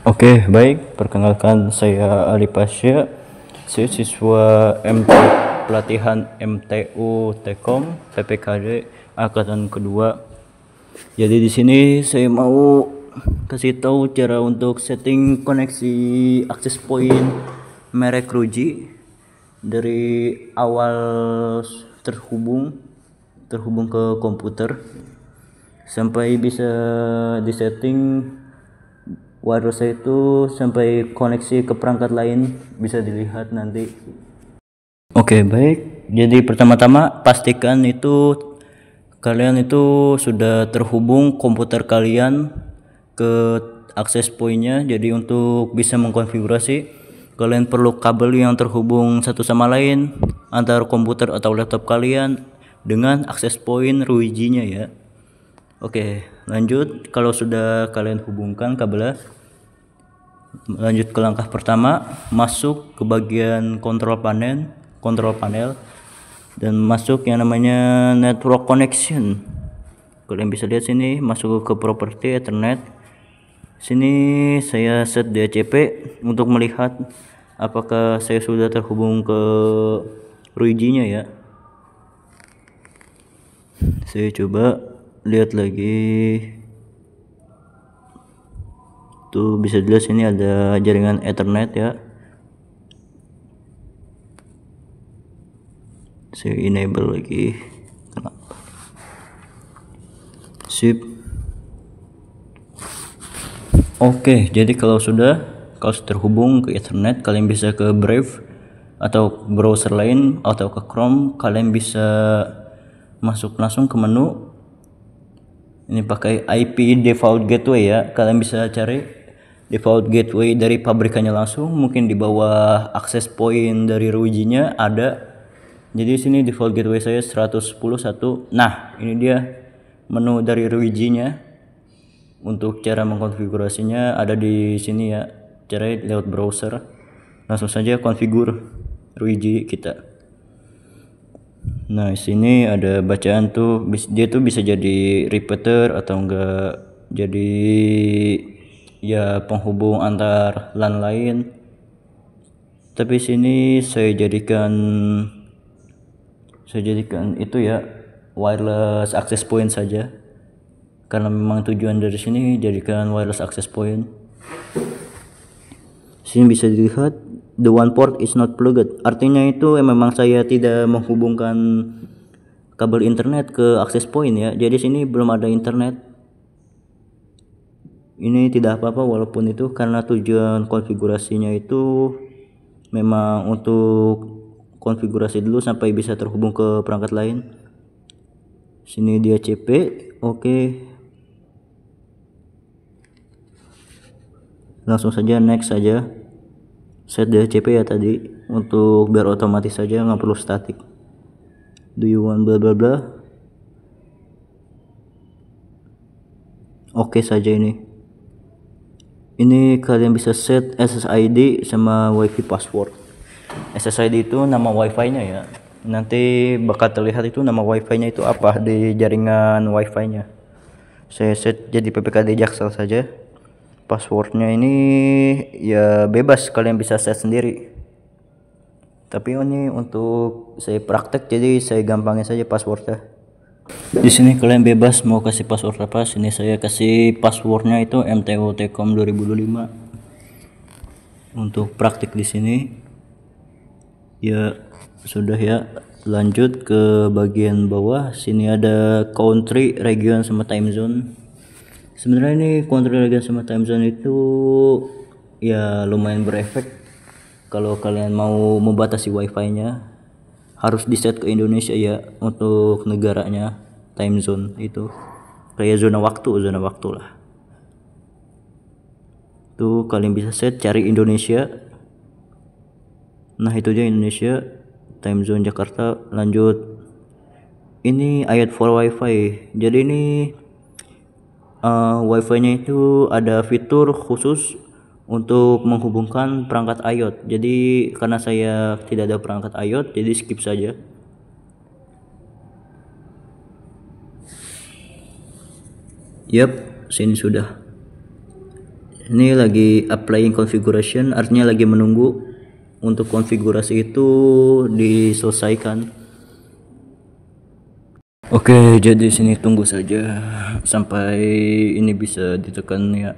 Oke, baik. Perkenalkan, saya Ali Pasya, saya siswa pelatihan MTU Tekom PPKD angkatan kedua. Jadi di sini saya mau kasih tahu cara untuk setting koneksi akses point merek Ruji dari awal terhubung ke komputer sampai bisa disetting wireless itu sampai koneksi ke perangkat lain, bisa dilihat nanti. Oke, baik. Jadi pertama-tama pastikan itu kalian itu sudah terhubung komputer kalian ke akses pointnya. Jadi untuk bisa mengkonfigurasi, kalian perlu kabel yang terhubung satu sama lain antar komputer atau laptop kalian dengan akses point Ruiji-nya ya. Oke, lanjut. Kalau sudah kalian hubungkan kabelnya, lanjut ke langkah pertama, masuk ke bagian kontrol panel dan masuk yang namanya network connection. Kalian bisa lihat sini, masuk ke properti Ethernet. Sini saya set DHCP untuk melihat apakah saya sudah terhubung ke Ruiji-nya ya. Saya coba lihat lagi. Tuh bisa dilihat sini ada jaringan Ethernet ya. Saya enable lagi. Kenapa? Sip. Oke, jadi kalau sudah terhubung ke Ethernet, kalian bisa ke Brave atau browser lain atau ke Chrome. Kalian bisa masuk langsung ke menu. Ini pakai IP default gateway ya. Kalian bisa cari default gateway dari pabrikannya langsung, mungkin di bawah access point dari Ruiji-nya ada. Jadi sini default gateway saya 110.1. Nah, ini dia menu dari Ruiji-nya. Untuk cara mengkonfigurasinya ada di sini ya. Caranya lewat browser. Langsung saja konfigur Ruiji kita. Nah, sini ada bacaan tuh, dia tuh bisa jadi repeater atau enggak jadi ya penghubung antar LAN lain. Tapi sini saya jadikan itu ya, wireless access point saja. Karena memang tujuan dari sini jadikan wireless access point. Sini bisa dilihat the one port is not plugged. Artinya itu memang saya tidak menghubungkan kabel internet ke access point ya. Jadi sini belum ada internet. Ini tidak apa-apa walaupun itu, karena tujuan konfigurasinya itu memang untuk konfigurasi dulu sampai bisa terhubung ke perangkat lain. Sini dia CP. Oke. Langsung saja next saja. Set DHCP ya tadi, untuk biar otomatis saja, nggak perlu statik. Do you want bla bla bla. Oke saja ini kalian bisa set SSID sama WiFi password. SSID itu nama WiFi nya ya, nanti bakal terlihat itu nama WiFi nya itu apa di jaringan WiFi nya. Saya set jadi PPKD Jaksel saja. Passwordnya ini ya bebas, kalian bisa set sendiri, tapi ini untuk saya praktek jadi saya gampangin saja passwordnya. Di sini kalian bebas mau kasih password apa. Sini saya kasih passwordnya itu MTU Tekom 2025 untuk praktik di sini ya. Sudah ya, lanjut ke bagian bawah. Sini ada country, region sama time zone. Sebenarnya ini country, region sama time zone itu ya lumayan berefek. Kalau kalian mau membatasi wifi nya harus di set ke Indonesia ya, untuk negaranya time zone itu kayak zona waktu lah. Tuh kalian bisa set cari Indonesia. Nah itu aja Indonesia, time zone Jakarta. Lanjut, ini ayat for wifi. Jadi ini wifi nya itu ada fitur khusus untuk menghubungkan perangkat IoT. Jadi karena saya tidak ada perangkat IoT, jadi skip saja. Yap, sini sudah. Ini lagi applying configuration, artinya lagi menunggu untuk konfigurasi itu diselesaikan. Oke, jadi sini tunggu saja sampai ini bisa ditekan ya.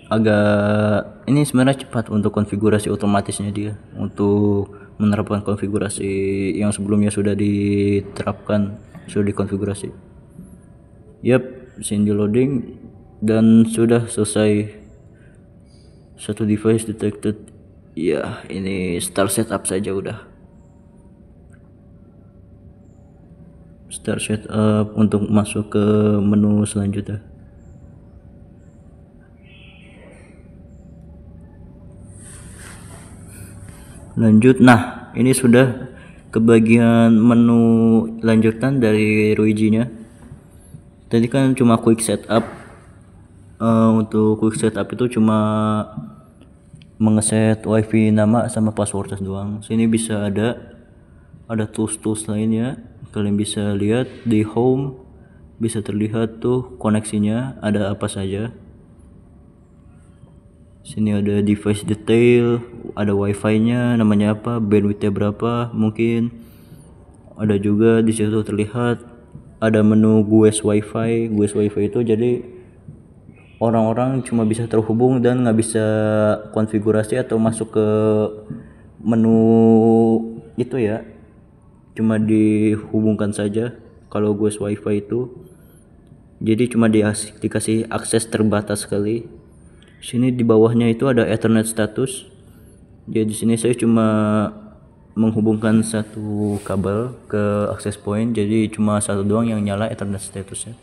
Agak ini sebenarnya cepat untuk konfigurasi otomatisnya dia, untuk menerapkan konfigurasi yang sebelumnya sudah diterapkan, sudah dikonfigurasi. Yap, sini loading dan sudah selesai. Satu device detected. Ya, ini start setup saja udah. Start setup untuk masuk ke menu selanjutnya. Lanjut. Nah, ini sudah ke bagian menu lanjutan dari Ruigi-nya. Tadi kan cuma quick setup. Untuk quick setup itu cuma mengeset wifi nama sama password doang. Sini bisa ada tools lainnya. Kalian bisa lihat di home, bisa terlihat tuh koneksinya ada apa saja. Sini ada device detail, ada wifi-nya, namanya apa, bandwidth-nya berapa, mungkin ada juga di situ terlihat ada menu guest wifi. Guest wifi itu jadi orang-orang cuma bisa terhubung dan nggak bisa konfigurasi atau masuk ke menu itu ya, cuma dihubungkan saja. Kalau guest wifi itu jadi cuma dikasih akses terbatas sekali. Sini di bawahnya itu ada Ethernet status. Jadi di sini saya cuma menghubungkan satu kabel ke access point, jadi cuma satu doang yang nyala Ethernet statusnya.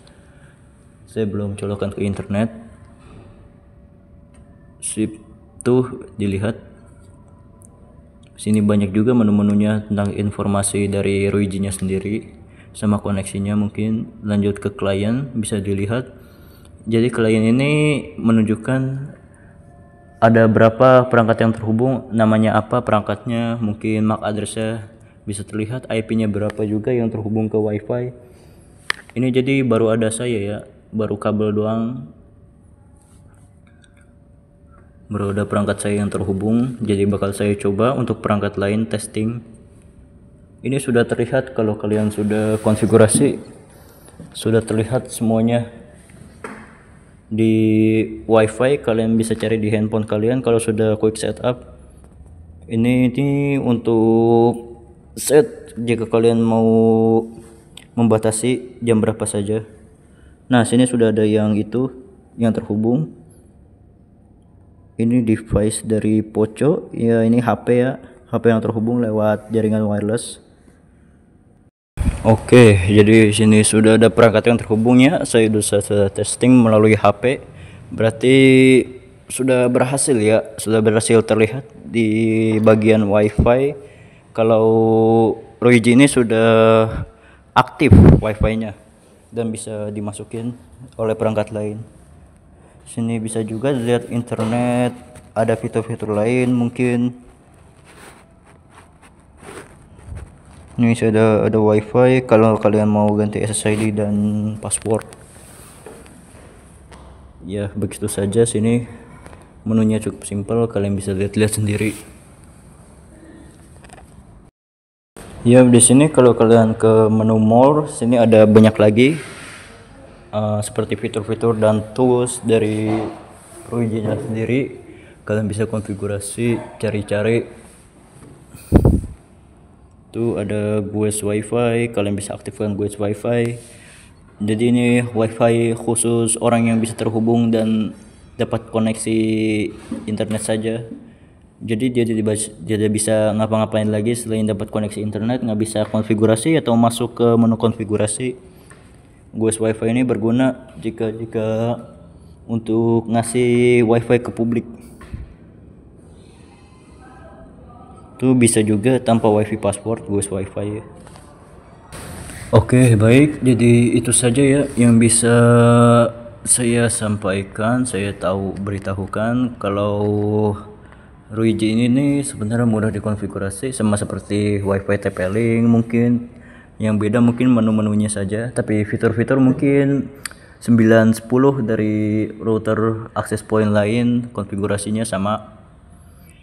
Saya belum colokkan ke internet. Sip, tuh dilihat. Sini banyak juga menu-menunya tentang informasi dari Ruigi-nya sendiri sama koneksinya. Mungkin lanjut ke klien, bisa dilihat. Jadi klien ini menunjukkan ada berapa perangkat yang terhubung, namanya apa perangkatnya, mungkin MAC address-nya bisa terlihat, IP-nya berapa juga yang terhubung ke wifi. Ini jadi baru ada saya ya, baru kabel doang, baru ada perangkat saya yang terhubung. Jadi bakal saya coba untuk perangkat lain testing. Ini sudah terlihat kalau kalian sudah konfigurasi, sudah terlihat semuanya di wifi. Kalian bisa cari di handphone kalian kalau sudah quick setup. Ini untuk set jika kalian mau membatasi jam berapa saja. Nah, sini sudah ada yang itu yang terhubung. Ini device dari Poco ya, ini HP ya, HP yang terhubung lewat jaringan wireless. Oke, jadi sini sudah ada perangkat yang terhubungnya. Saya sudah testing melalui HP. Berarti sudah berhasil ya, sudah berhasil terlihat di bagian WiFi. Kalau Ruigi ini sudah aktif WiFi-nya dan bisa dimasukin oleh perangkat lain. Sini bisa juga lihat internet, ada fitur-fitur lain mungkin. Ini sudah ada wifi kalau kalian mau ganti SSID dan password. Ya, begitu saja. Sini menunya cukup simpel, kalian bisa lihat-lihat sendiri. Ya, di sini kalau kalian ke menu more, sini ada banyak lagi seperti fitur-fitur dan tools dari Ruigi-nya sendiri. Kalian bisa konfigurasi, cari-cari. Tuh ada guest wifi, kalian bisa aktifkan guest wifi. Jadi ini wifi khusus orang yang bisa terhubung dan dapat koneksi internet saja. Jadi dia tidak bisa ngapa-ngapain lagi selain dapat koneksi internet, nggak bisa konfigurasi atau masuk ke menu konfigurasi. Guest wifi ini berguna jika untuk ngasih wifi ke publik. Itu bisa juga tanpa wifi password guys wifi ya. Oke, baik, jadi itu saja ya yang bisa saya sampaikan, saya beritahukan kalau Ruigi ini nih sebenarnya mudah dikonfigurasi sama seperti wifi TP-Link. Mungkin yang beda mungkin menu-menunya saja, tapi fitur-fitur mungkin 910 dari router access point lain, konfigurasinya sama.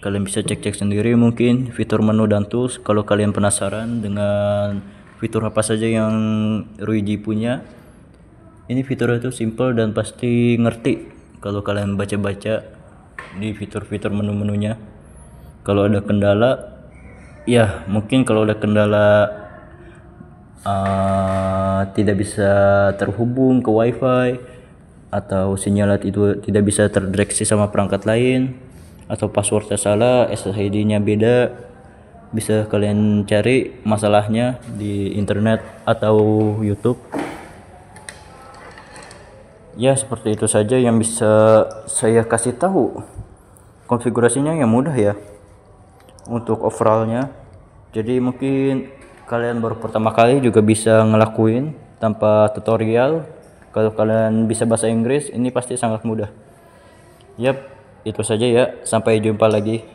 Kalian bisa cek-cek sendiri mungkin fitur menu dan tools kalau kalian penasaran dengan fitur apa saja yang Ruiji punya. Ini fiturnya itu simple dan pasti ngerti kalau kalian baca-baca di fitur-fitur menu-menunya. Kalau ada kendala, ya mungkin kalau ada kendala tidak bisa terhubung ke wifi atau sinyal itu tidak bisa terdeteksi sama perangkat lain atau passwordnya salah, SSID-nya beda, bisa kalian cari masalahnya di internet atau YouTube. Ya seperti itu saja yang bisa saya kasih tahu. Konfigurasinya yang mudah ya untuk overallnya. Jadi mungkin kalian baru pertama kali juga bisa ngelakuin tanpa tutorial. Kalau kalian bisa bahasa Inggris, ini pasti sangat mudah. Yap, itu saja ya. Sampai jumpa lagi.